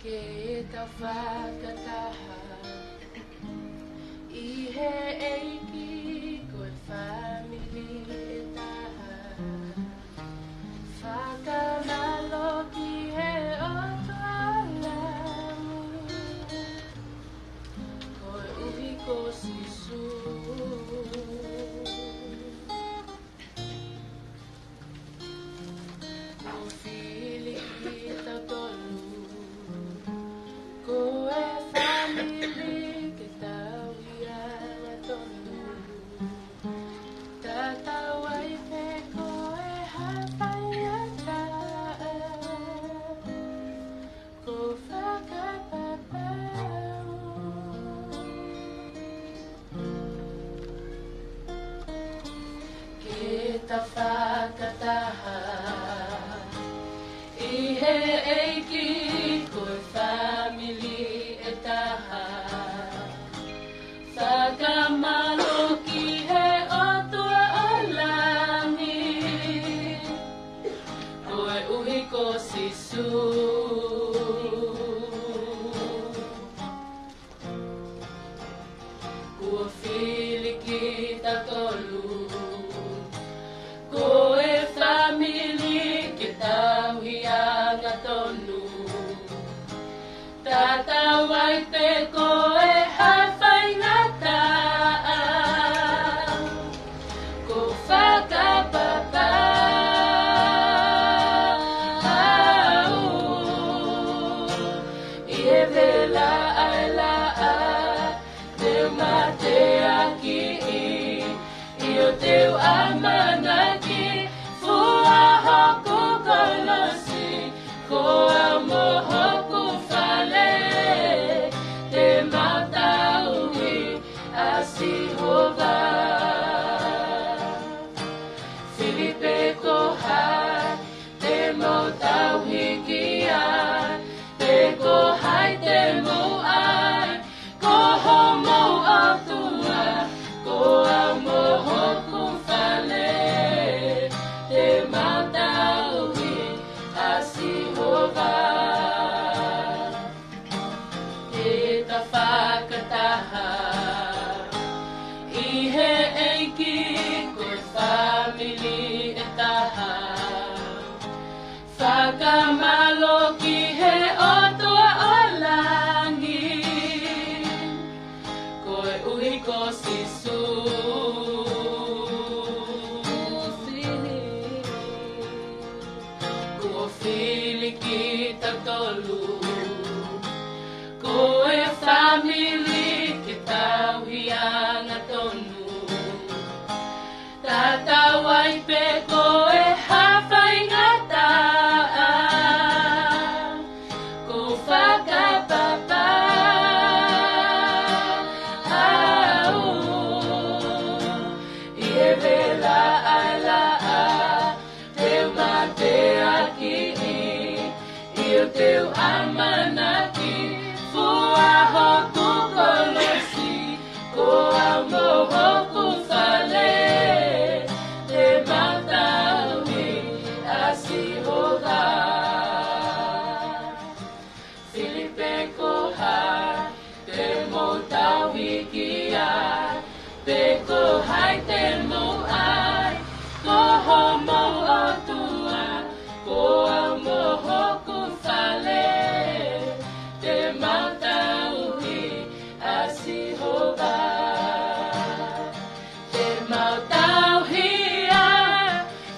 ke ta whakataha I he eiki koe family e taha whakamalo ki he otoalami koe uhi ko sisu ko whili ki ta tolu koe family ke tau hianga tonu tata waipe koe hawhaiata ko whakapapau ke ta whakataha I he eiki koe family e taha whakamalo ki he otua o langi koe uhi ko sisu kua whili ki ta tolu koe family ke tau hianga tonu tata waipe koe hawhaingata ko whakapapau I he vela ai la te mate aki I o teu amanaki fua hoku kolosi ko amo hoku fale te matauhi asihova Filipe ko hai te matauhi kia te ko hai te mo ai ko homo atua ko amo hoku fale te matauhi asihova te ta whakataha I he eiki koe family e taha whakamalo ki he otoa o langi koe uhi ko sisu kua whili ki ta tolu koe family ke tau hianga tonu tata waipe koe hawhaingata ko whakapapau I he vela ai la te mate aki I o teu amanaki fua hoku kolosi ko amo hoku fale te matauhi asihova Filipe ko hai te mo tauhi kia pe ko hai te mo ai ko homo otua ko amo hoku fale te matauhi asihova te matauhia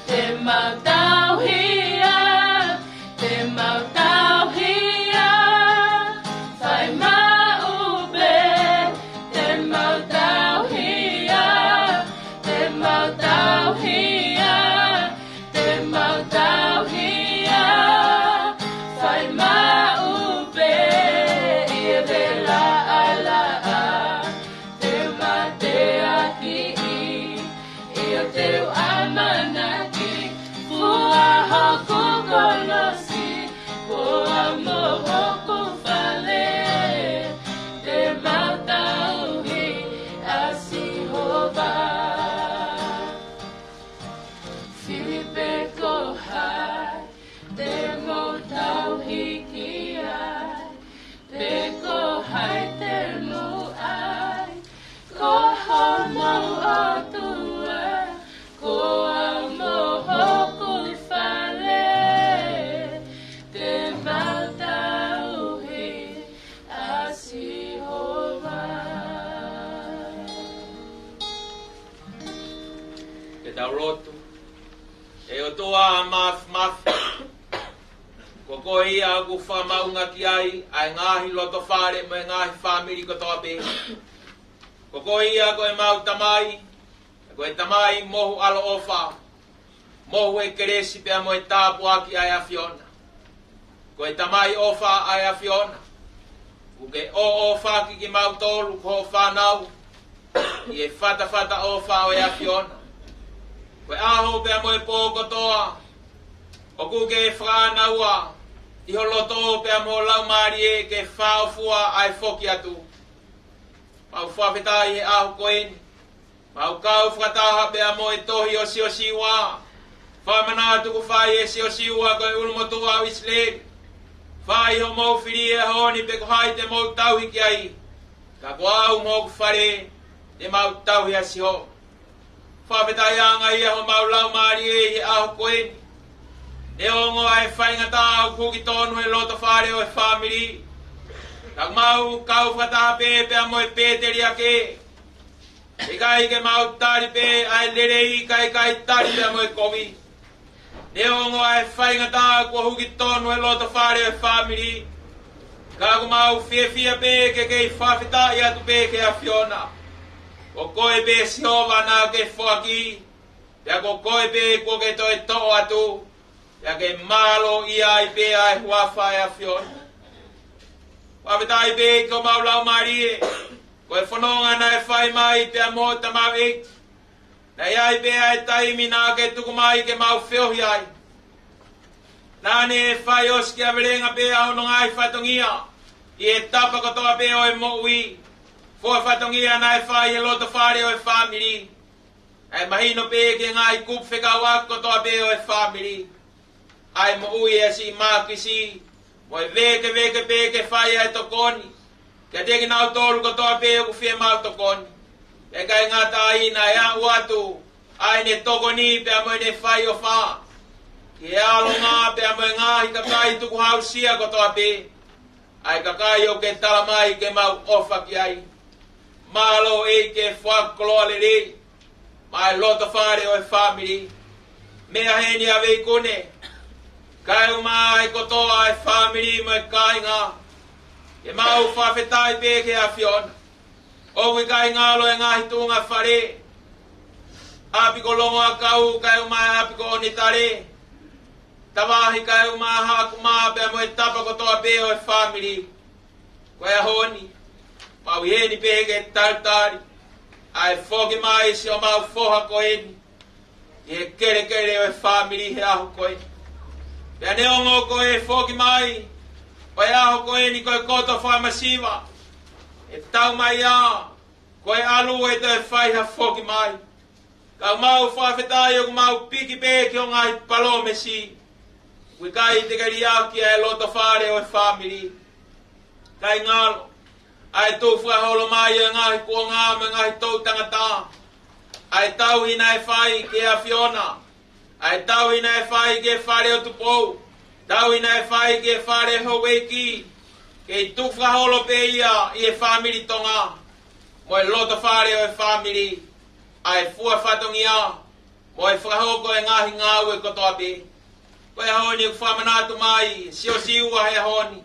te matauhia te matauhia whai maube te matauhia te matauhia te matauhia whai maube I e vela ai la te mate aki I o teu amanaki fua hoku kolosi ko amo hoku fale te matauhi asihova Filipe ko hai te mo tauhi ki ai E o toa maf. Koko ia ku whamaunga ki ai Ngaahi loto whare mo Ngaahi family ko toa pe. Koko ia ko e mau tamai, ko e tamai mohu alo ofa, mohu e keresi pea mo e tāpu aki ai awhiona. Ko e tamai ofa ai awhiona. Uke o ofa ki mau tolu ko whanau, i e whata ofa o e awhiona. Ko e aho pea mo e pōko toa, o kuke e whanaua, i holoto pea mo laumari e ke whaofua ai whoki atu. Mau whawhetai e aho koeni, mau kau whakataha pea mo e tohi o siwa, whamana tuku whai e siwa ko e urumotua o Israeli. Whai ho mau whiri e honi pe ko hai te mau tauhi ki ai, ka ko au mau whare te mau tauhi a siho. Whawhetai anga ia ho mau laumari e aho koeni, ne ongo ai whaingata au kuki tonu e loto whare o e family. Kak mau kau whataha pe pea mo e pēteri ake. E kai ke mau tari pe ai lerei kai tari pea mo e kovi. Ne ongo ai whaingata kua huki tonu e loto whare o e family. Kaku mau fia pe ke kei whawhita i atu pe ke a Fiona. Ko koe pe siova na ke whaki. Pea ko koe pe kua ke toi to'o atu. Pea ke malo ia i pe ai huafa e a Fiona. Whawetai pe ko mau lau marie, ko e whanonga na e whai mai pea mo ta mau e. Na iai pe ai taimi nā ke tuku mai ke mau whiohi ai. Nāne e whai oski a verenga pe au no Ngaahi whatongia, i e tapa kotoa pe o e moui. Fua whatongia na e whai e loto whare o e family. Ai mahino pe ke Ngaahi kup whekawak kotoa pe o e family. Ai moui e si Makisi. Mo e veke peke whai ai tokoni. Kia teki nau tolu kotoa pe o kuwhia mau tokoni. E kai ngata ina e a uatu. Ai ne tokoni pe a mo ne whai o wha. Ki e alo ngā pe a mo e Ngaahi kakai tuku hausia kotoa pe. Ai kakai o ke talamai ke mau ofa ki ai. Malo e ke whakoloa le rei. Mai loto whare o e family. Mea heni a vei kone. Kai umai kotoa e family mo e kai ngā. E mau whawhetai peke a Fiona. Owi kai ngalo e Ngaahi Tunga whare. Api ko longo a kau kai umai api ko onitare. Tawahi kai umai haku maa pea mo e tapa kotoa pe o e family. Koe a honi. Mau heni peke tartari. Ai whoki mai si o mau whoha koeni. E kere o e family he ahu koeni. Pea ne ongo ko e whoki mai, o e aho ko e ni ko e koto whai masiwa. E tau mai a, ko e alu e te whai ha whoki mai. Ka mau whawhetai o mau piki peki o Ngaahi palo mesi. Kui kai te kari aki e loto whare o e family. Kai ngalo, ai tō whaholo mai e Ngaahi kua ngā me Ngaahi tau tangata. Ai tau hina e whai ke a Fiona. Ai tau ina e whai ke whare o tupou. Tau ina e whai ke whare haueki. Kei tuk whaholo pe ia i e family Tonga. Mo e loto whare o e family. Ai fua whatongia. Mo e whahoko e Ngaahi ngāu e kotoa pe. Koe honi ku whamanatu mai. Sio siua he honi.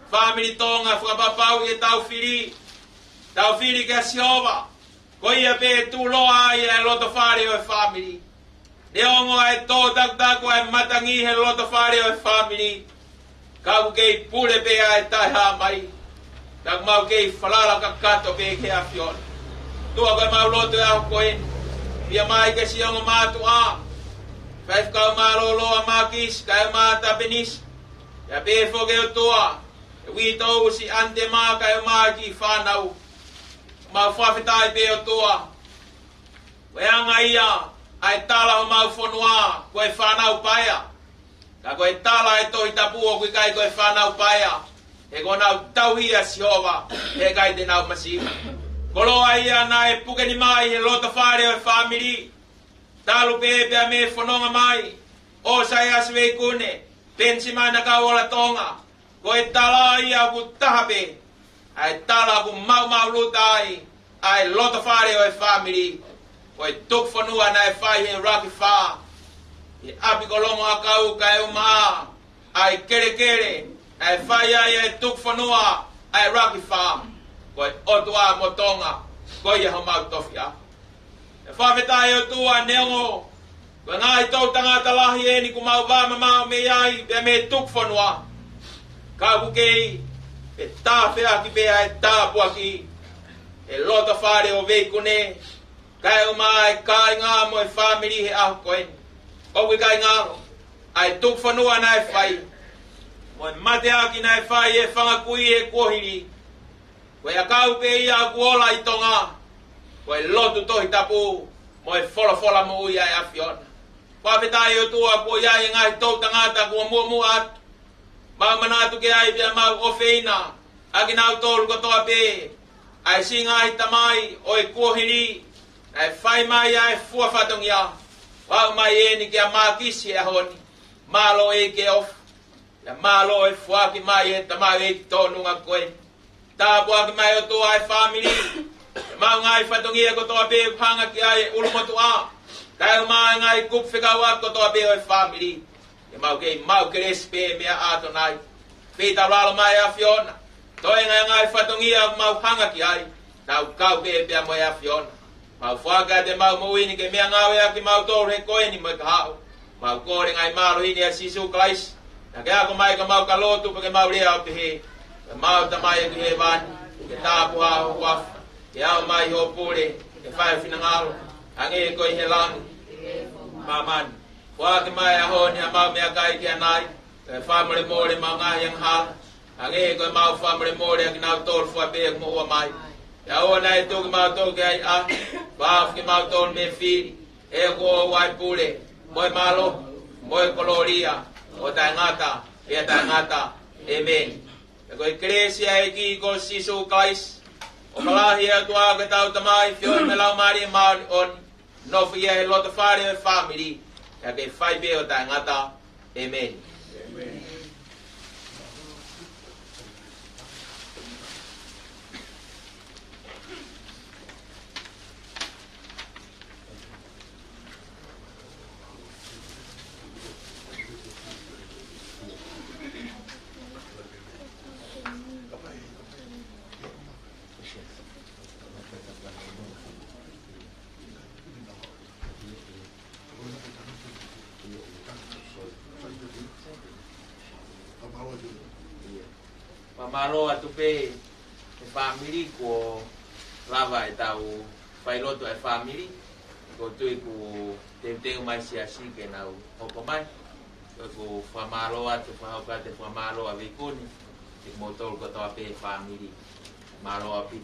Family Tonga whakapapau i e tau whiri. Tau whiri ke siova. Ko ia pe tu loa i e loto whare o e family. Ne ongo ai tō taku ai matangi he loto whare o e family. Kaku kei pule pe ai tai ha mai. Kaku mau kei whalala kakato pe ke a Fiona. Tua koe mau loto e aho koen. Pia mai ke si ongo mātu a. Kaif kau maro loa makis, kai mata penis. Ya pe foke o tua. E wito usi ante maa kai maki whanau. Mau whawhetai pe o tua. Weanga ia. Ai tala o mau whanua, koe whanau paia. Ka koe tala e tohi tapua, koe kai koe whanau paia. E ko nau tauhia siova, e kai te nau masi. Koloa ia na e pukeni mai, he loto whare o e family. Talu pepea me whanonga mai. O sai aswei kune, pensi mai na kauola Tonga. Koe tala ia ku tahape. Ai tala ku mau lutai. Ai loto whare o e family. Koe tuk whanua na e whai he raki wha. I api kolongo akau kai uma ai kere ai whai ai tuk whanua ai rugby farm koi otua mo Tonga koi e homau tofia e whawhetai o tua neongo koi ngai tau tangata lahi e ni kumau wama mao me ai e me tuk whanua kau kei e tāwhea ki pēa e tāpua ki e lota whare o veikune kai uma ai kai ngā mo e whamiri he ahu koeni o kai ngaro ai tuk whanua nai whai mo mate aki nai whai e whangakui e kohiri koe a kau pe ia kuola I Tonga koe lotu tohi tapu mo e whola mo ui ai awhiona whawhetai o tua ko ia e ngai tau tangata kua mua atu mau manatu ke ai pia mau ofeina aki nau tolu kotoa pe ai singai tamai o e kohiri ai whai mai ai fua whatongia wau mai e ni kia Makisi e honi malo e ke off ya malo e fuaki mai e tamai e tonunga koe tāpua ki mai o tō ai family mau ngai whatongia ko tō pe hanga ki ai ulumotu a kai mai ngai kup whikaua ko tō pe o family e mau ke respe mea ato nai pita ralo mai a Fiona to e ngai whatongia mau hanga ki ai tau kau ke pia mo a Fiona mau whaka te mau mouini ke mea ngawe a ki mau tō re koe ni mo ka hao mau kore ngai malo hini a sisu Christ na ke ako mai ka mau kalotu pa ke mau rea o te he mau tamai ki he van ke tāpu a o waf ke au mai ho pure ke whai whinangaro ange ko I he langu maman whake mai a honi a mau mea kai ki anai ke whamore more mau ngahi ang hala ange ko mau whamore more a ki nau tōru wha pe mo ua mai ke au nai tō ki mau tō ki ai a waf ki mau tōru me whiri e ko o wai pure moi malo moi koloria o tai ngata e tai ngata amen e koe kresia e ki ko sisu kais o kalahi e tua ke tau tamai fioi me lau mari e maori on no fia he lota whare e family e ke whai pe o tai ngata amen Pamalo atu pe family ko lava e tau Failotu e family ko tui ku teu mai siasi ke nau hoko mai ko famalo atu whahauka te famalo a vikuni te motor ko toa pe family malo api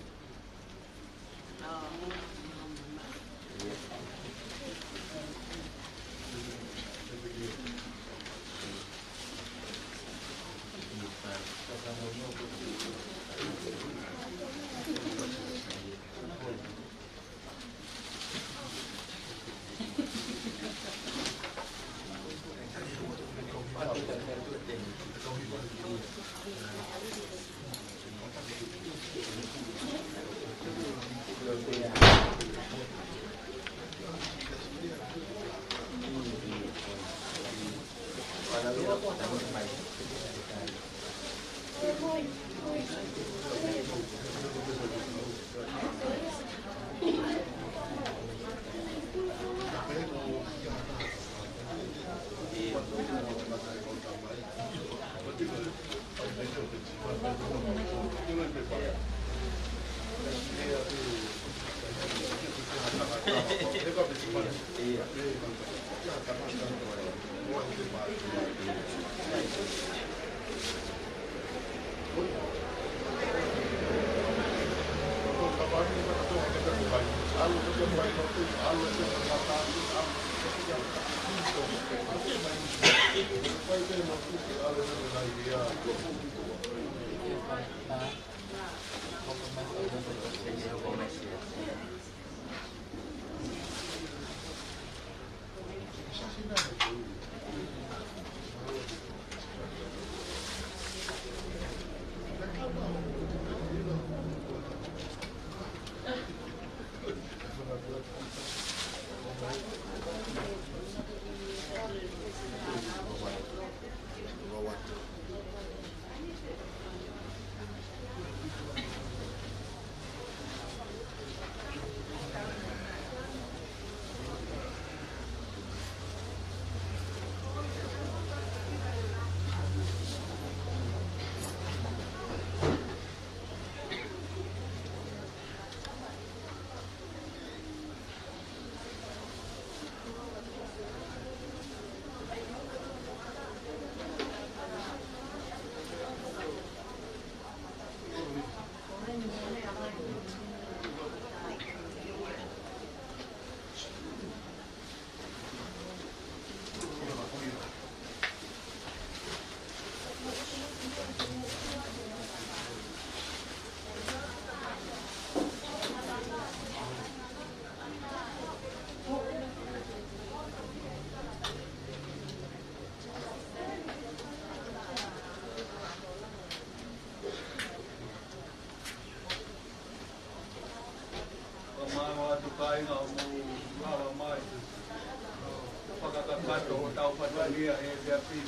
o tau patalia e vea pin.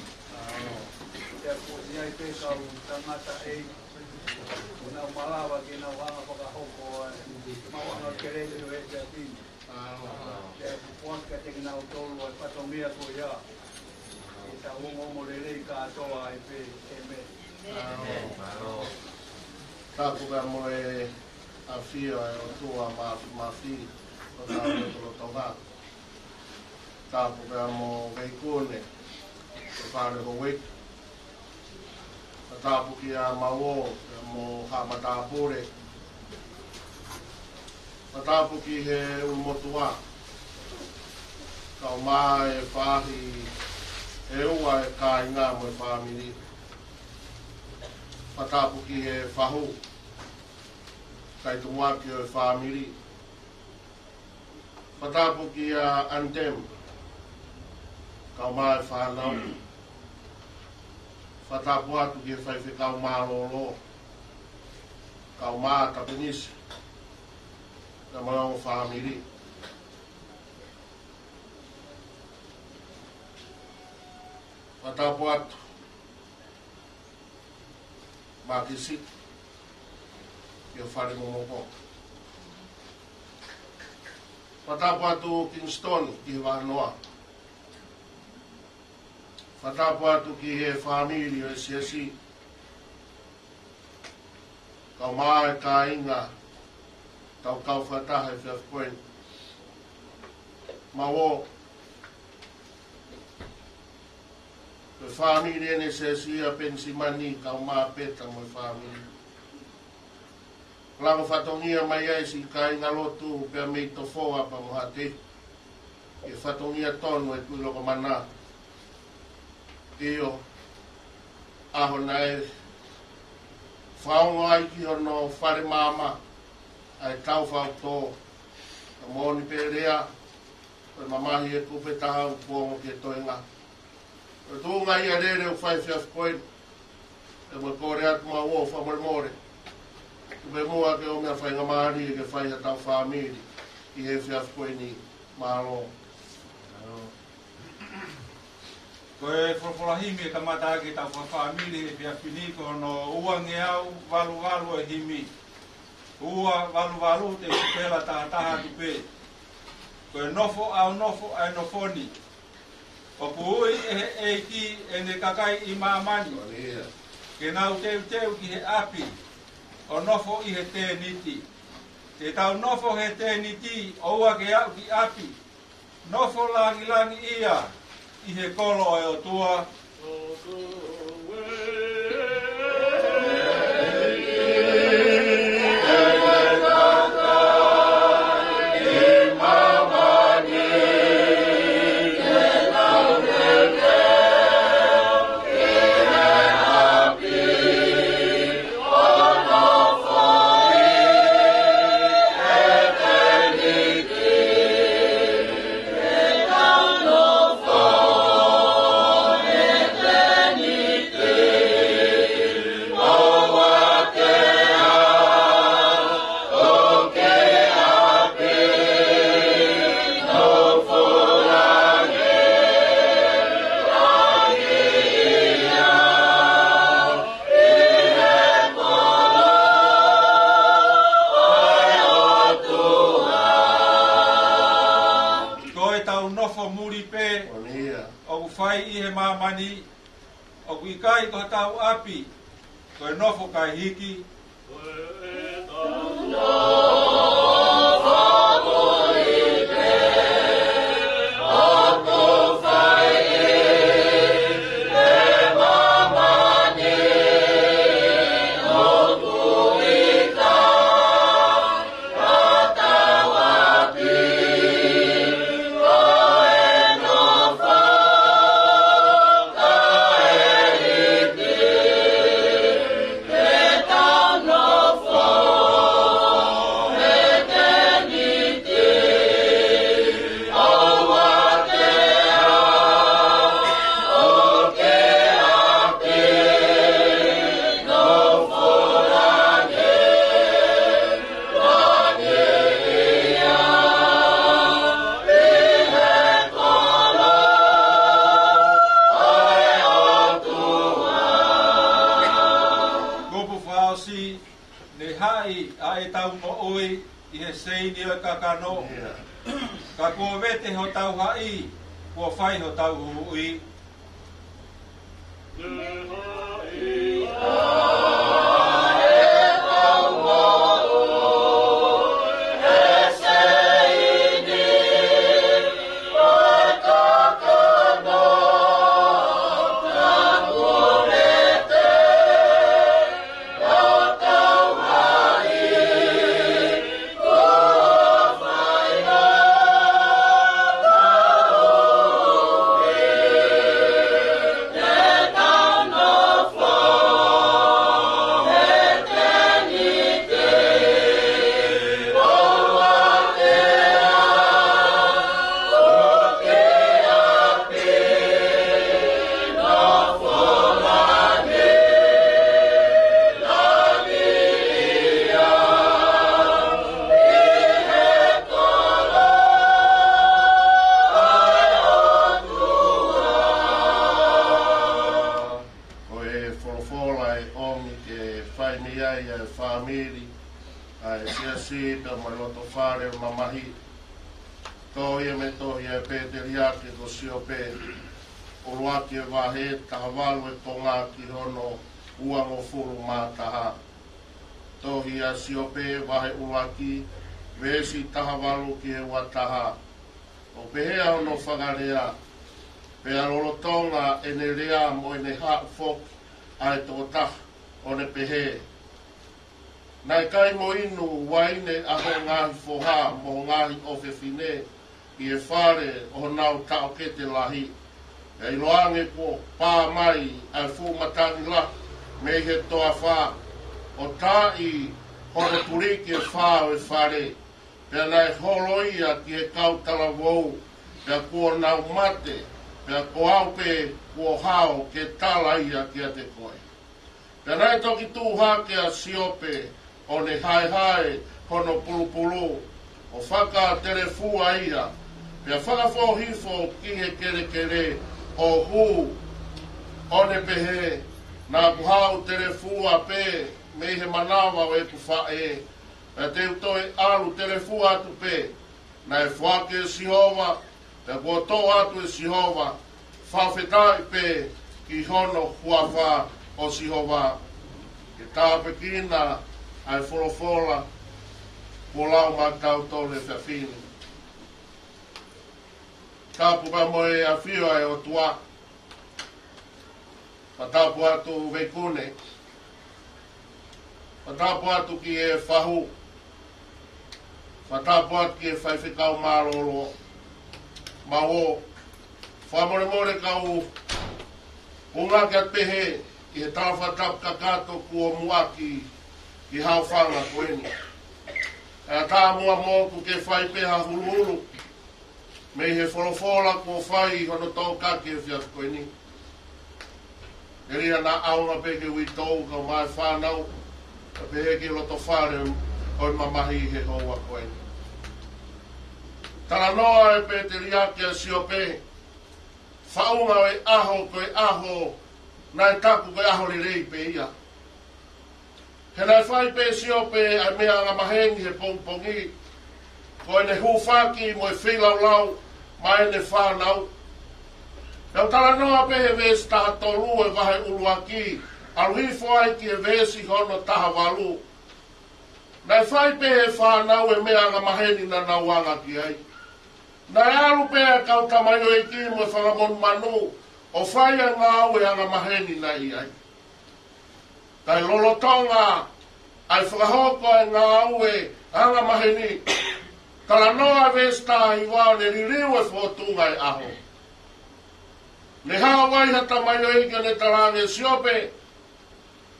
Te po ia te kau tangata e una malawa ke na wanga whakahoko mawanga kerele no e vea pin. Te puanka te kina o tolu e patomia ko ia. E ta umo rei ka atoa e pe e me. Tāpuka mo e a whia e o tua ma whi o Kingston Tonga. Tāpuka mo veikone o whare ho wik. Tāpuki a mawo mo hamatapore. Tāpuki he umotua. Kau mā e whahi e ua e kāinga mo e whamiri. Tāpuki he whahu. Kai tu waki o e whamiri. Tāpuki a Andem. Kau mā e whanau. Whatapu atu ki e whaiwhi kau mā lolo. Kau mā tapenisi. Ka mai o whamiri. Whatapu atu. Makisi. Ki o whare momoko. Whatapu atu Kingston ki he wanoa. Whatapu atu ki he whamiri o e siasi. Kau mā e ka inga. Kau whataha e whiawhkoen. Mawo. Ke whamiri ene siasi a pensimani kau mā peta mo e whamiri. Lango whatongia mai aisi ka inga lotu pia mei tofo apa mo hate. E whatongia tonu e kui loko mana. Io aho nei whaonga ai ki hono whare mama ai tau whao tō ka mōni pērea koe mamahi e kupe taha u pōngo ke toenga koe tūnga ia rere u whai whiawhkoen e mo kore atu ma uo whamore kupe mua ke o mea whainga maari e ke whai ha tau whamiri i he whiawhkoeni mālo. Ko e whorwhorahimi e kamata ki tau whawhamiri e pia finiko no ua ngeau walu e himi. Ua walu te kupela taha tupe. Ko e nofo au nofo ai nofoni. O kuui e ki e ne kakai i maamani. Ke nau teu ki he api. O nofo i he te niti. Te tau nofo he te niti o ua ke au ki api. Nofo langi ia. I he kolo e o tua. O kui kai ko tau api, ko e nofo kai hiki. Te seini o kakano. Ka kua vete ho tau hai, kua whai ho tau hui. Siope vahe uaki vesi tahavalu ki e wataha o pehea ono whangarea pea lolotonga e ne rea mo e ne ha fok ai tōtah o ne pehe nai kai mo inu waine aho Ngaahi foha mo Ngaahi ofefine i e whare o nau tau ke te lahi e iloange po pā mai ai fu matangi la me he toa wha o tai hore puri ki e whao e whare, pia nai holoia ki e kautala wou, pia kua nau mate, pia ko aupe kua hao ke tala ia ki a te koe. Pia nai toki tūha ke a siope, o ne hai hono pulupulu, o whaka telefua ia, pia whakafo ki he kere o hu, o ne pehe, nā kuhau telefua pe, me he manawa o e ku whae, e te utoe alu telefu atu pe, na e whake e sihova, te kua tō atu e sihova, whawhetai pe ki hono huawha o sihova. Ke tāpe kina ai wholofola, kua lau mātau tōle whiawhini. Tāpu pa moe a whio e o tua, pa tāpu atu veikune, Whatapu atu ki e whahu. Whatapu atu ki e whaiwhikau mārolo. Maho. Whamore kau unga kia pehe ki he tawhatapu kakato kua muaki ki hau whanga koeni. E tā mua mōku ke whai peha huluhulu. Me he wholofola kua whai hono tō kake e whias koeni. Eri ana aunga peke ui tōu kau mai whanau. Ka pehe ki loto whare o mamahi he hoa koe. Tara noa e pe te riake a siope. Whaunga e aho koe aho. Nai taku koe aho li rei pe ia. He nai whai pe siope ai mea nga mahengi he pongpongi. Koe ne hufaki mo e whilau lau. Mai ne whanau. Nau tara noa pe he vesi taha tolu e vahe uluaki. Aluhifo ai ki e vesi hono taha walu. Nai whai pe he whanau e mea nga maheni na nauanga ki ai. Nai alu pe e kau tamayo e ki mo e whangamon manu. O whai a ngau e anga maheni na i ai. Tai lolotonga ai whakahoko e ngau e anga maheni. Tala noa vesta i wao ne ririu e whotunga e aho. Ne haa waiha tamayo e ki ne talange siope.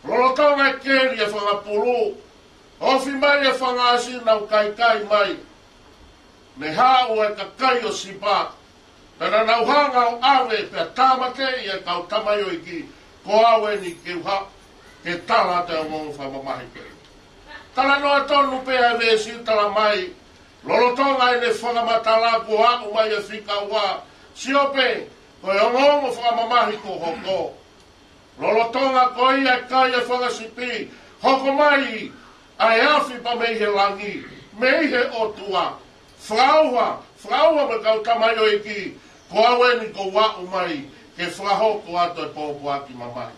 Lolotonga e keri e whangapulu, ofi mai e whangasi nau kai mai. Ne hao e kakai o sipa, pena nau hanga o awe pia tamate i e kau tamayo i ki, ko awe ni ke uha, ke tala te o mongu whamamahi pe. Tala noa tonu pe e vesi tala mai, lolotonga e ne whangamatala ko haku mai e whika ua, siope, ko e o mongu whamamahi ko hoko. Lolotonga ko ia kai e whangasipi, hoko mai, ai awhi pa mei he langi, me he o tua fraua me kau tamai o iki ko awe ni ko wa umai ke fraho ko ato e popo aki mamai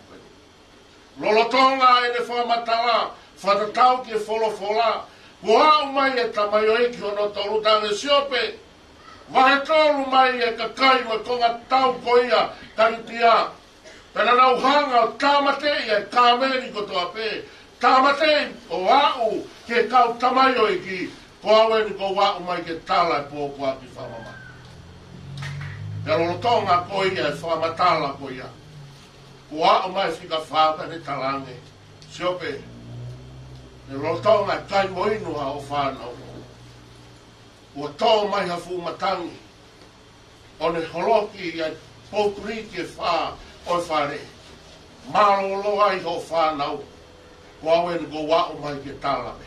lolotonga e ne whamatala whatatau ki e wholofola ko a umai e tamai o iki ono tolu tange siope wahe tolu mai e kakai ma konga tau koia karitia pena nau hanga o tāmatei e kāmeri ko toa pē tāmatei o au ke kau tamai o iki ko awe ni ko wa umai ke tala e popo aki whamama e lolotonga ko ia e whamatala ko ia ko a umai whika whāpa ne talange siope e lolotonga kai moinua o whanau ua tō mai hafu matangi o ne holoki ia pouturiki e whā o e whare marolo ai ho whanau ko awe ni ko wa umai ke talawe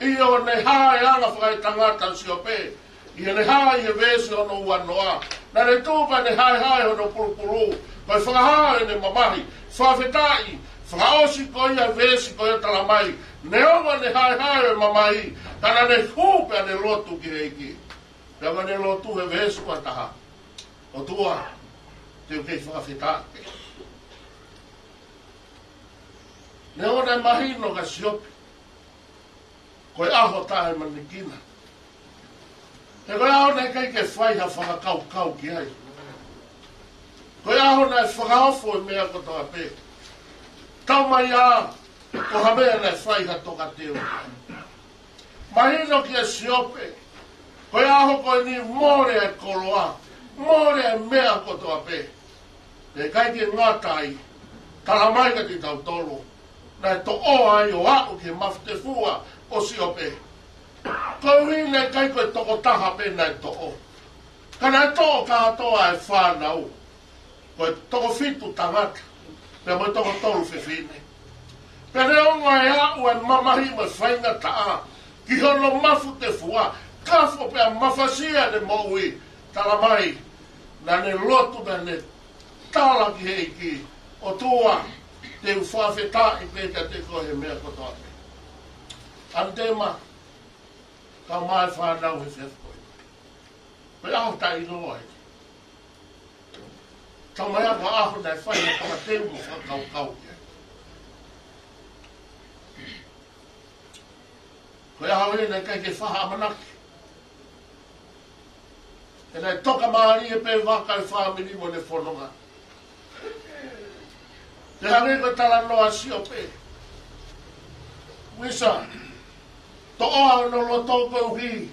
i o ne hae anga whakai tangata siope i ne hae e vese o no uanoa na ne tūpa ne hae o no purupuru ko e whakahae ne mamahi whawhetai whakaosi ko ia vese ko ia talamai ne onga ne hae o mamahi kana ne hupe ne lotu ki heiki pega ne lotu e vese ko taha o tua te ukei whakawhetai ne ona mahino ka siope koe aho tae manikina. E koe aho nei kei ke whai ha whakakau ki ai. Koe aho nei whakaofo e mea ko toa pē. Tau mai a, ko ha mea nei whai ha toka teo. Mahino ki e siope, koe aho koe ni more e koloa, more e mea ko toa pē. E kai ki ngātai, talamai ka ti tau tolo, nei to o ai o au ki mafte fua, o siope. Ko hine kai koe toko taha pena e to'o. Kana to'o ka toa e whanau. Koe toko fitu tangata. Pea moi toko tolu whiwhine. Pea ne onga e au e mamahi me whainga taa. Ki hono mafu te fua. Kafo pea mafasia ne moui. Talamai. Na ne lotu me ne tala ki heiki. O tua. Te uwhawheta i peka te koe mea kotoa. Antema, ka mai whanau he whewhoi. Pei aho tai inoa e. Tau mai ako aho nei whai na kama teu mo whakau ke. Pei aho e nei kai ke whaha amanaki. E nei toka maari e pe waka e whamiri mo ne whanonga. Te hange ko tala noa si o pe. Wisa, to oa no lo toko uhi.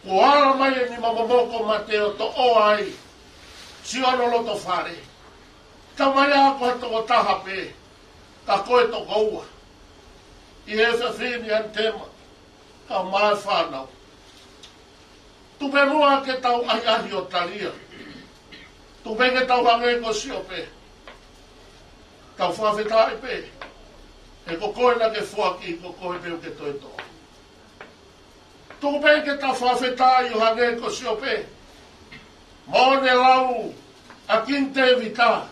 Ko ala mai ni mamamoko mateo to oa ai. Si ono lo to whare. Ta mai ako ha toko taha pe. Ka koe toko ua. I he whiwhini an tema. Ka mai whanau. Tupe mua ke tau ai ahi o talia. Tupe ke tau hange ko si o pe. Tau whawhetai pe. E ko koe na ke fuaki, ko koe peo ke toi toa. Tō pe ke ta whawhetai o hange ko si o pe. Mone lau a kinte vita.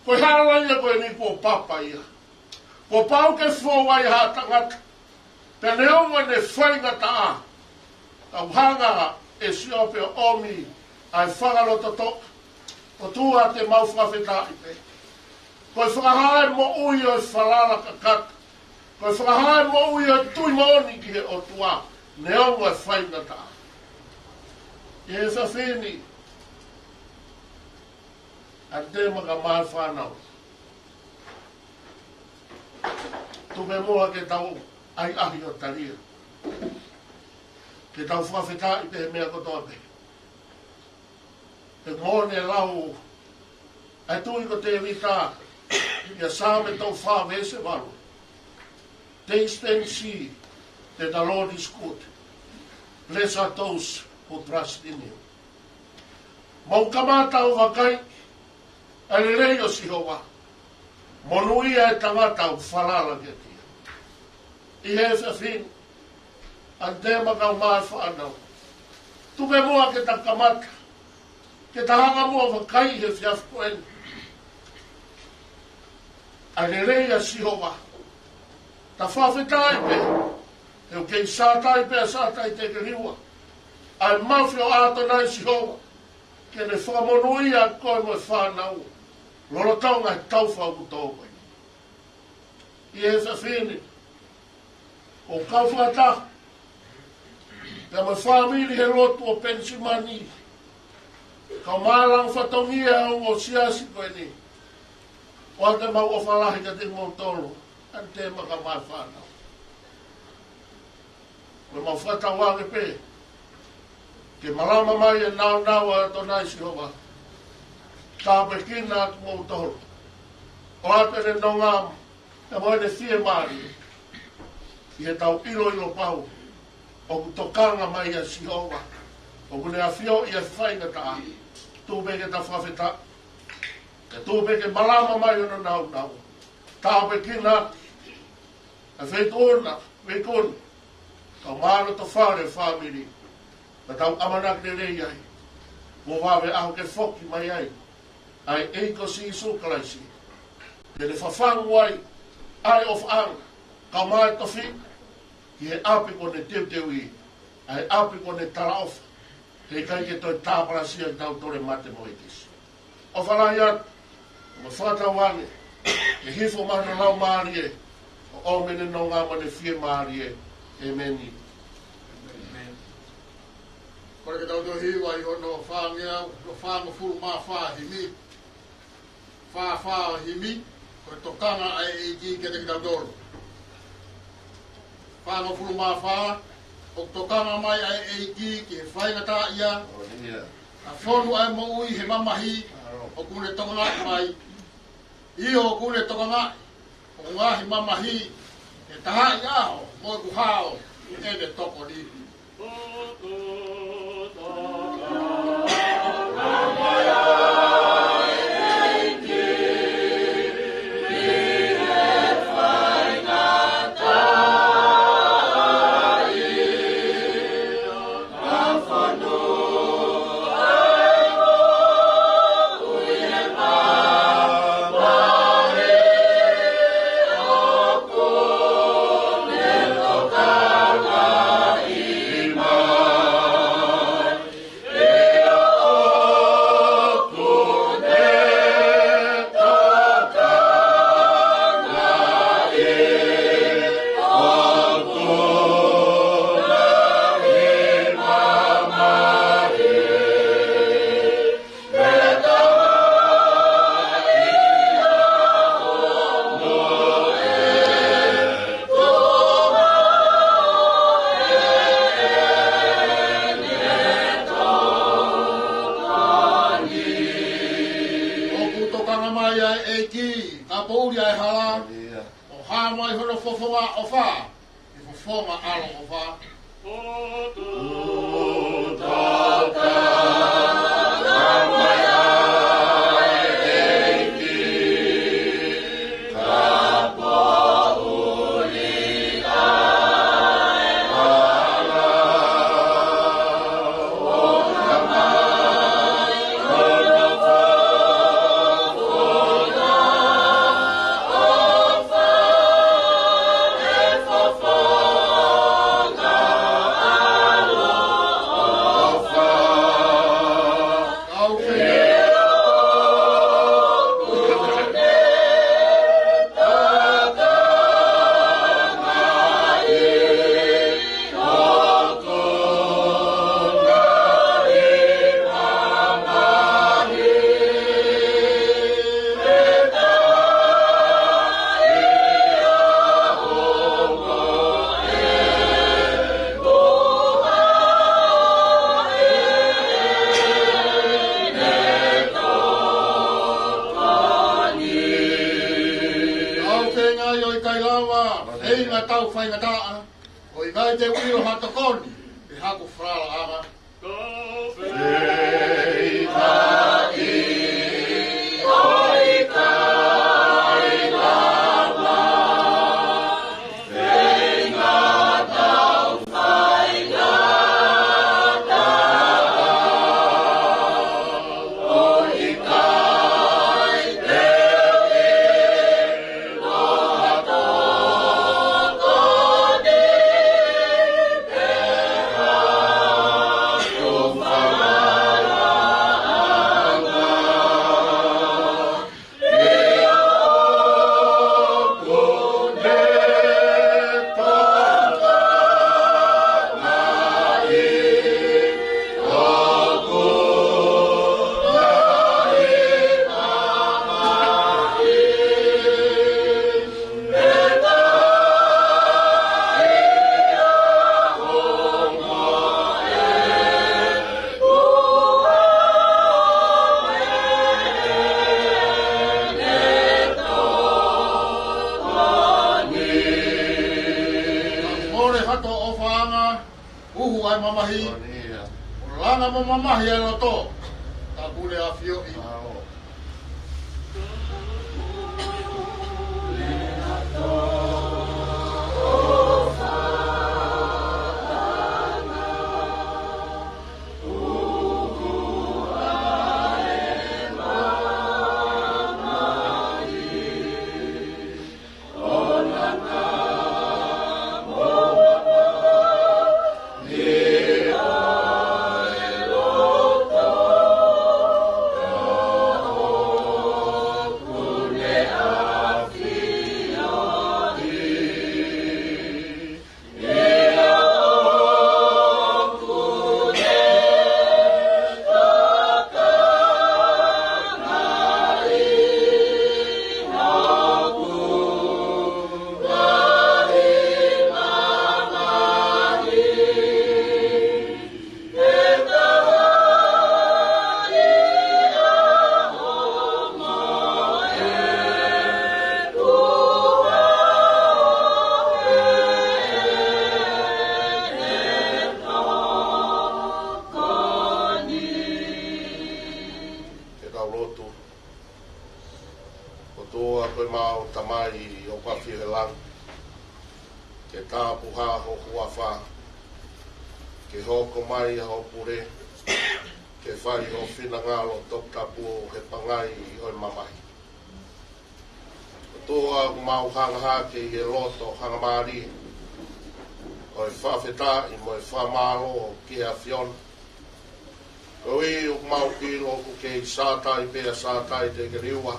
Koe hala ia koe ni ko papa ia. Ko pau ke fuawai ha tangata. Pe neonga ne whainga taa. Tau hanga e si o pe omi ai whangalota toka. O tua te mau whawhetai pe. Koe whakahae mo ui o whalala kakata. Koe whakahae mo ui o tui maoni ki he o tua. Neongo e whainga taa. I he whawhini. A te maka mai whanau. Tupe mua ke tau ai ahi o taria. Ke tau whawhetai pe he mea kotoa pe. Te ngone lau. Ai tui ko te vita. Ia sāme tau whāwese waru. Taste and see that the Lord is good. Blessed are those who trust in Him. Mau kamata o wakai, alirei o sihowa. Monuia e tangata o whalala ke tia. I he whiwhin, an te makau mai whanau. Tupe mua ke ta kamata, ke ta hanga mua wakai he whiafkoeni. Alirei a sihowa. Ta whawhetai pe, E o kei sātai pēr sātai te keriua. Ai mawhio ato nai si hoa. Ke ne whakamonuia koe mo e whanau. Lolo taunga he tauwhau ku tōpai. I e whawhine. O kauwhata. Te mo whamiri he lotu o pensimani. Kau mālang whatongia o siasi koe ni. O te mau o whalahi ka te mōtoro. An te maka mai whanau. Me mau whatawange pē. Ke marama mai e nau a tonai si hoa. Ka pekina atu mōtoro. O atene no ngam. Te moe ne fie mari. I he tau ilo pau. O ku tokanga mai a si hoa. O ku ne a fio i a whainga ta. Tūpeke ta whawheta. Ke tūpeke marama mai o nau. Ka pekina. A whetona. Wekona. Ka maro to whare whamiri. Ka tau amanak ne rei ai. Mo wawe aho ke whoki mai ai. Ai eiko si isu kalaisi. Ke le whawhangu ai. Ai of ang. Ka mai to whi. Ki he api ko ne teu i. Ai api ko ne tara ofa. He kai ke toi tāpara sia i tau tore mate mo ikis. O whalai atu. Ma whatau ane. Ke hifo mana lau maari e. O mene no ngā mane fie maari e. Amen. Kore ke tau tō hiwa i hono whāngea, no whānga furu mā whā himi. Whā himi, kore tokanga ai e ki ke te ki tau tōro. Whānga furu mā whā, o tokanga mai ai e ki he whainga tā ia. A whonu ai mo ui he mamahi, o kune tokanga mai. Iho o kune tokanga, o ngāhi mamahi, he taha i aho, mo i kuhao, e ne toko ni. mamahi. O ni ia. O langa mo mamahi e loto. Ta pule a fio i. Ao. Ke i loto hanga maari o e whawheta i mo e whamalo o ki a whion ko i o mau ilo ko ke i sātai pēa sātai te ke riua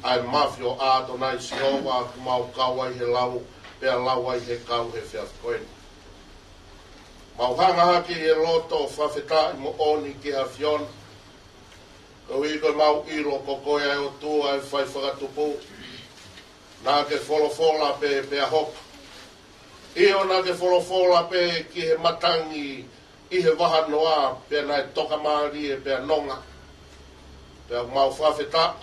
ai mawhio āto nai si owa ku mau kawai he lau pēa lauai he kau he whiawhkoeni mau hanga hake i loto o whawheta i mo oni ki a whion ko i ko mau ilo ko koe ai o tua e whai whakatupu nā ke wholofola pe a hok. Io nā ke wholofola pe ki he matangi i he waha noa pe nai toka maari e pe a nonga. Pe a mau whawheta.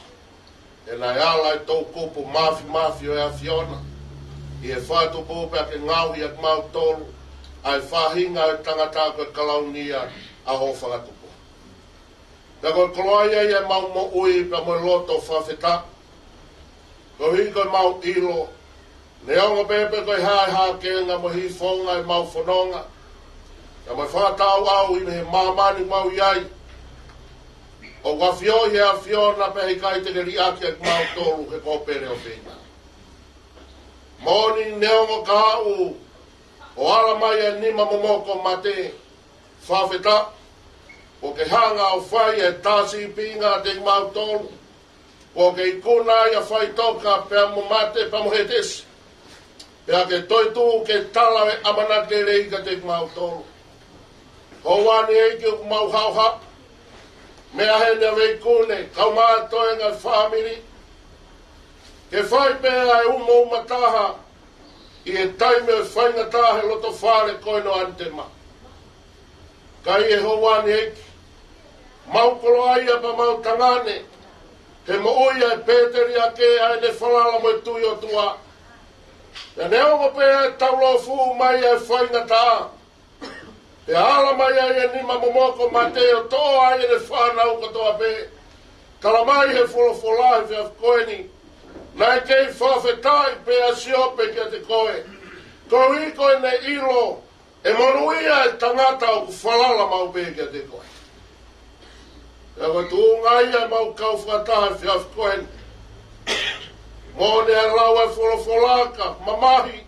E nai ala i tau kupu mafi o e a whiona. I he whātupu pe a ke ngauhi ak mau tolu. Ai whahinga e tangata koe kalaunia a ho whakatupu. Pe koe koloaia i e mau mo ui pe a mo loto whawheta. Ko hi koe mau ilo, ne ongo pepe koe hai kenga mo hi whonga i mau whanonga. Ka mai whakatau au i me mamani mau iai. O whawhio i a whiona pe hei kai te ri ake ak mau tolu he kopere o whina. Moni ne ongo ka au, o ala mai e nima momoko mate, whawheta, o ke hanga o whai e tāsi pinga te mau tolu. O ke ikuna ia whai toka pēa mo mate pa mo hetes. Pēa ke toitu ke talawe amana ke reika te mau tolu. Ho wani eiki o mau hauha. Mea hene wei kune, kau mātoe ngai whamiri. Ke whai pēa e umo umataha. I e taime e whai ngatahe loto whare koino antema. Kai e ho wani eiki. Mau kolo aia pa mau tangane. He mo oia e Peteri a ke ai ne whalala mo e tui o tua. E ne ongo pēa e taulo fu mai e whainga tā. E ala mai ai e nima momoko Mateo tō ai e ne whanau katoa pē. Kala mai he wholofola he whiawhkoeni. Nai kei whawhetai pēa siope kia te koe. Ko i koe ne ilo e monuia e tangata o ku whalala mau pē kia te koe. E koe tu ngai e mau kau whataha whiawhkoeni. Mone e lau e wholofolaka, mamahi,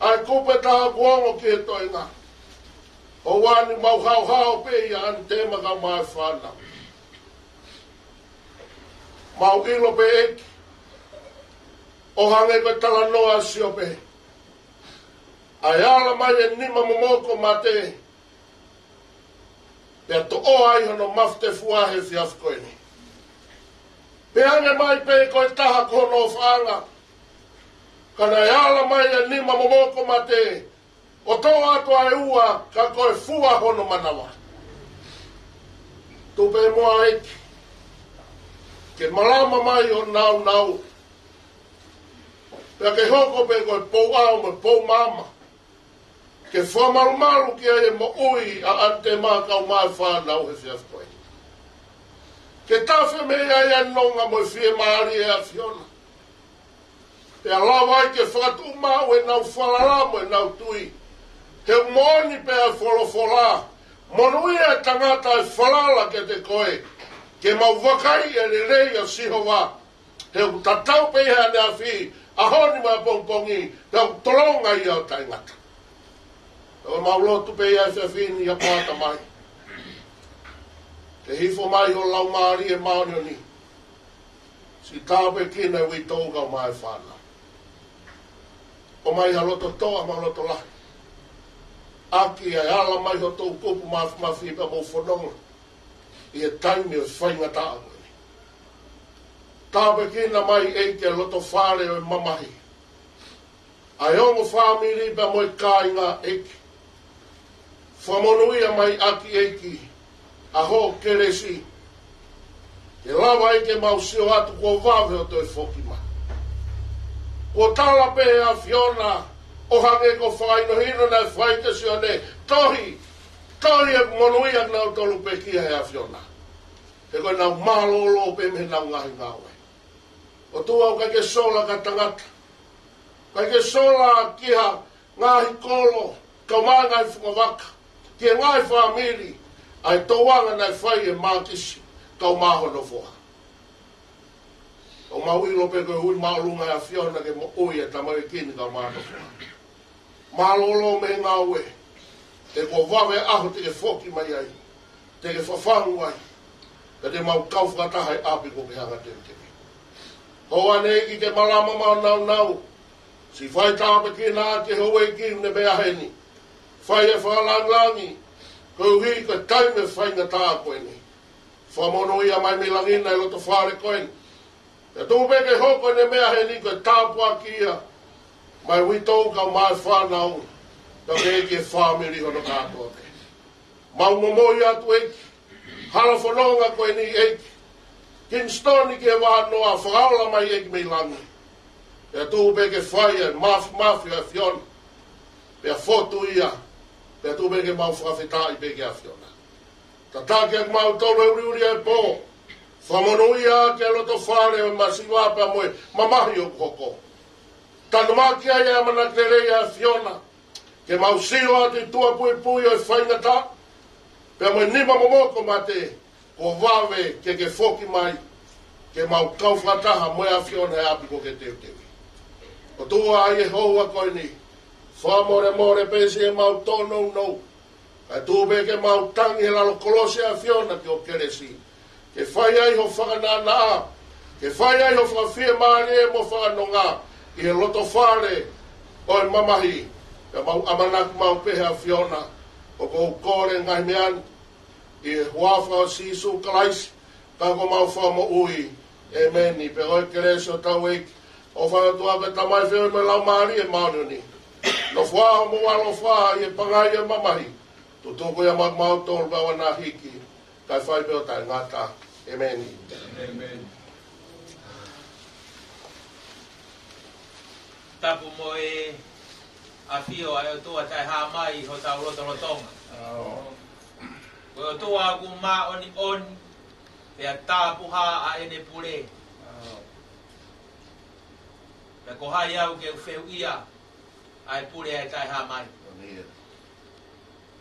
ai kupe taha kuongo ki he toinga. O wani mau hau pe ia an tema ka mai whana. Mau ilo pe eki. O hange koe tala noa sio pe. Ai ala mai e nima momoko mate. Pea to o ai hono mafte fuahe whiawhkoeni. Peane mai pe koe taha kono whaanga. Kana e ala mai e nima momoko mate. O tō ato ai ua ka koe fua hono manawa. Tupe moa eki. Ke malama mai o nau. Pea ke hoko pe koe pou au me pou mama. ke whamarumaru ki e mo ui a ante mākau mai whānau he whiawhoi. Ke tawhi me ai anonga mo whie maari e a whiona. Pe a lawai ke whakatu mau e nau whalaramo e nau tui. He moni pe a wholofola. Monui e tangata e whalala ke te koe. Ke mau wakai e le rei a sihowa. He tatau pe hea ne a whi. A honi mai pongpongi. Pe a tolonga i au taingata. O mau lotu pe ia e whini a pāta mai. Te hifo mai o lau maari e maoni o ni. Si tāpe kina e wi tōga o mai whāna. O mai haloto toa ma loto lahi. Aki e ala mai ho tō kupu mawhi pa mō whanonga. I e taimi o whainga tāngani. Tāpe kina mai eike loto whare o mamahi. Ai ongo whamiri pa mo i kāinga eike. Whamonuia mai aki eiki. Aho keresi. Ke lawa ike mausio atu kua wawe o toi whoki mai. Ko tala pe a Fiona. O hange ko whakaino hino na whaite sio ne. Tohi. Tohi e monuia nau tolu pe kia he a Fiona. He koe nau malolo pe me nau ngahi ngawe. O tua o kake sola ka tangata. Kake sola kiha ngahi kolo. Kau maa ngai whakawaka. Kia ngai whamiri. Ai tōwanga nei whai e Makisi, kau māhono whoha. O mauilo pe koe hui maulunga a Fiona ke mo ui e tamau e kini kau māhono whoha. Malolo me ngā ue, te ko wawe aho te ke whoki mai ai, te ke whawhangu ai, ka te mau kau whakataha e api ko ke hanga te tewe. Hoa ne ki te malama mau nau nau, si whai tāpe ki nā ke hoa e kini ne mea heni, whai e whalangangi, ko hi ko taime whainga tā koe ni. Whamono ia mai milangina e loto whare koe ni. E tō peke hoko ne mea he ni koe tāpua kia. Mai witouka mai whanau. Ka eke whamiri hono kātoa te. Mau momoi atu eki. Hala whanonga koe ni eki. Kingston ki e wānoa whakaola mai eki milangi. E tō peke whaia mafi a Fiona. Pea fotu ia. Pea tu mege mau whawhitai peke a Fiona. Ta tāke ak mau tōre uriuri e pō. Whamonui a ke loto whare o masiwapa moe mamahi o koko. Tanu maki ai a mana te rei a Fiona. Ke mau sio atu i tua pui pui o e whaingata. Pea moe nima momoko mate ko wawe ke whoki mai. Ke mau kau whataha moe a Fiona e api ko ke teu tewi. O tua ai e hoa koe ni. Whamore pesi e mau tono no. Ka tūpe ke mau tangi he lalo kolosi a Fiona ki o keresi. Ke whai ai ho whakanana a. Ke whai ai ho whawhia maari e mo whakanonga. I he loto whare o e mamahi. Ka mau amanaku mau pehe a Fiona. O kou kore ngai mean. I he huawha o sisu kalaisi. Ka ko mau whamo ui. E meni pe oi keresi o tau eiki. O whakatua pe tamai whio me lau maari e maunu ni. No whaa mo walo whaa i e pangai e mamahi. Tu tōko ia mau tōru bawa nā hiki. Kai whai peo tai ngata. Amen. Amen. Tapu mo e a whio ai o tua tai hā mai ho tau roto rotonga. Ko o tua aku mā oni oni. Pea tāpu hā a ene pure. Pea ko hai au ke uwheu ia. Ai pure ai tai hā mai.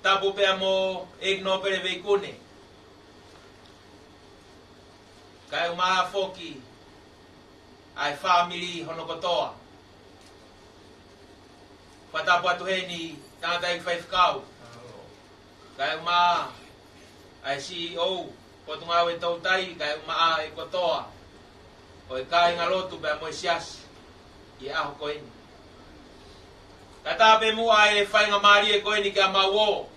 Tapu pea mo egno pere veikune. Kai o maa foki. Ai whamiri hono kotoa. Whatapu atu heni tangata i whaifkau. Kai o maa ai CEO. Potunga e tautai kai o maa e kotoa. O e kai ngalotu pea mo e siasi. I aho koeni. Kata pe mua e whainga maari e koe ni kia mawo.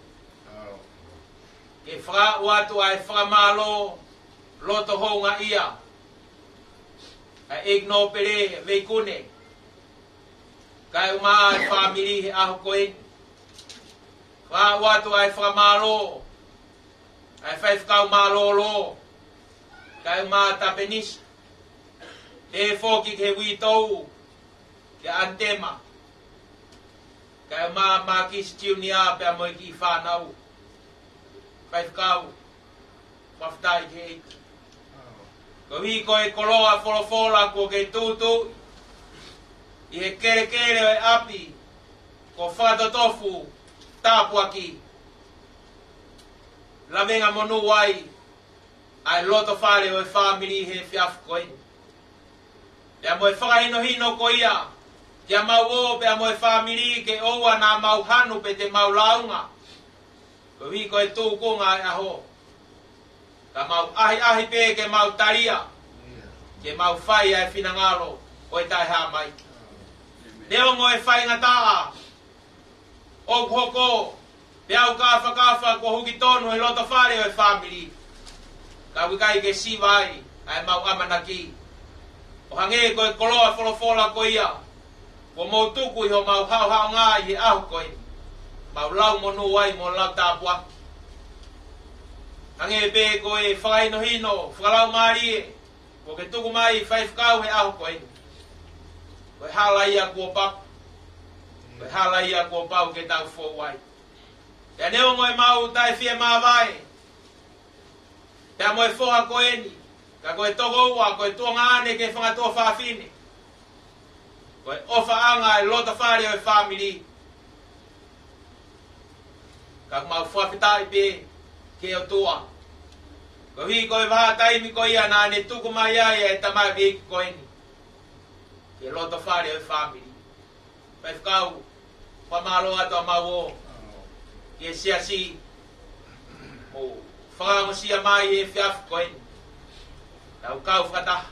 Ke whaka watu ai whakamalo loto honga ia. Ka egno pere veikune. Kai uma ai whamiri he aho koe. Whaka watu ai whakamalo. Ai whaifkau malolo. Kai uma tapenis. Te whoki ke witou. Ke antema. Kaya Makisi Tonga pe mo ki whanau. Kai kau. Maftai ke. Ko hi ko e koloa folofola ko ke tutu. I he kere kere o api. Ko whata tofu. Tapu aki. Lamenga monu wai. Ai loto whare o e family he whiafu koe. Pea mo e whakahino hino ko ia. Kia mau o pea mo e family ke oua na mau hanu pe te mau launga. Ko hi ko e tūkunga e aho. Ka mau ahi pe ke mau taria. Ke mau whai ai whinangalo o e tai ha mai. Neo ngo e whai ngataa. O hoko. Pea u kafa ko huki tonu e loto whare o e family. Ka wikai ke siwai ai mau amanaki. O hange ko e koloa folofola ko ia. Ko mo tuku i ho mau hao ngā i ahu koe. Mau lau monu wai mo lau tāpua. Hange pe ko e whakaino hino, whakalau maari e. Ko ke tuku mai whai whakau he ahu koe. Ko e hala ia kua papu. Ko e hala ia kua pau ke tau fō wai. Pea neo ngoe mau tai whia mā vai. Pea mo e whoha koe ni. Ka koe toko ua, koe tuanga ane ke whangatua whaafine. Koe ofa anga e lota whare o e family. Ka mau whawhitai pe ke o tua. Ko hi koe waha taimi ko ia nā ne tuku mai ai e tamai pe koe ni. Ke lota whare o e family. Pai whakau, whamalo ato mau o. Ke siasi. O whakamo sia mai e whiafu koe ni. Tau kau whakataha.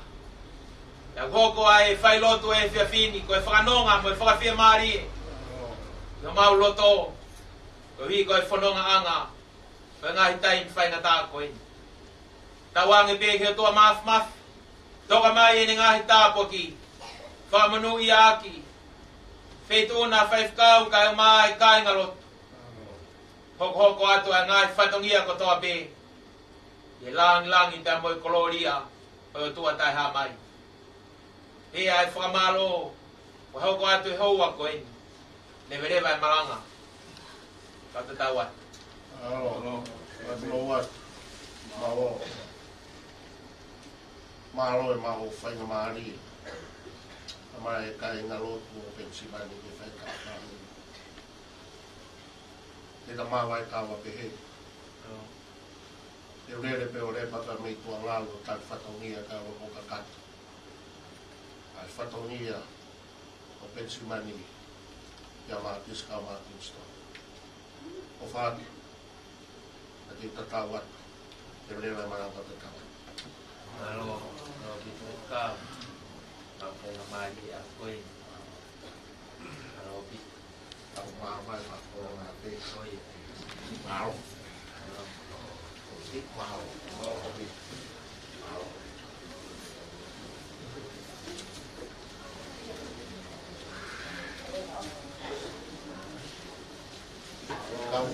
Tau hoko ai whailotu e whiawhini, ko e whakanonga mo e whakawhia maari e. Ko mau loto, ko hi ko e whanonga anga, ko e ngahi taimi whaingatā koe. Tau ange peke o tua maf, toka mai e ne ngahi tāpo ki, whamanu i aki, whetuna whaifkau ka e mai kāinga lotu. Hoko atu e ngahi whatongia ko toa pe, e langi pia mo e koloria, o tua tai ha mai. E ai whakamalo, o hoko atu e houa koe ni. Neverewa e maranga. Kata tau atu. Alo wat. Malo e maho whainga maari. Amai e kai ngalotu o pensimani ke whaika whaini. E ta mawa e kawa pehe. E urere pe o repaka mei tua ngalo tak whatongia ka o hoka kata. Ai whatongia o pensimani ia mātis ka mātis to. O whāti, a te tatawat, e rewa maranga tatawat. Alo, bitu ka, kau kena mai a koe. Alo, bitu. Tau māmai mako ngā te. Koe. Maro. Bitu mau. O bitu. Maro. Kau.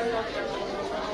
Ngaahi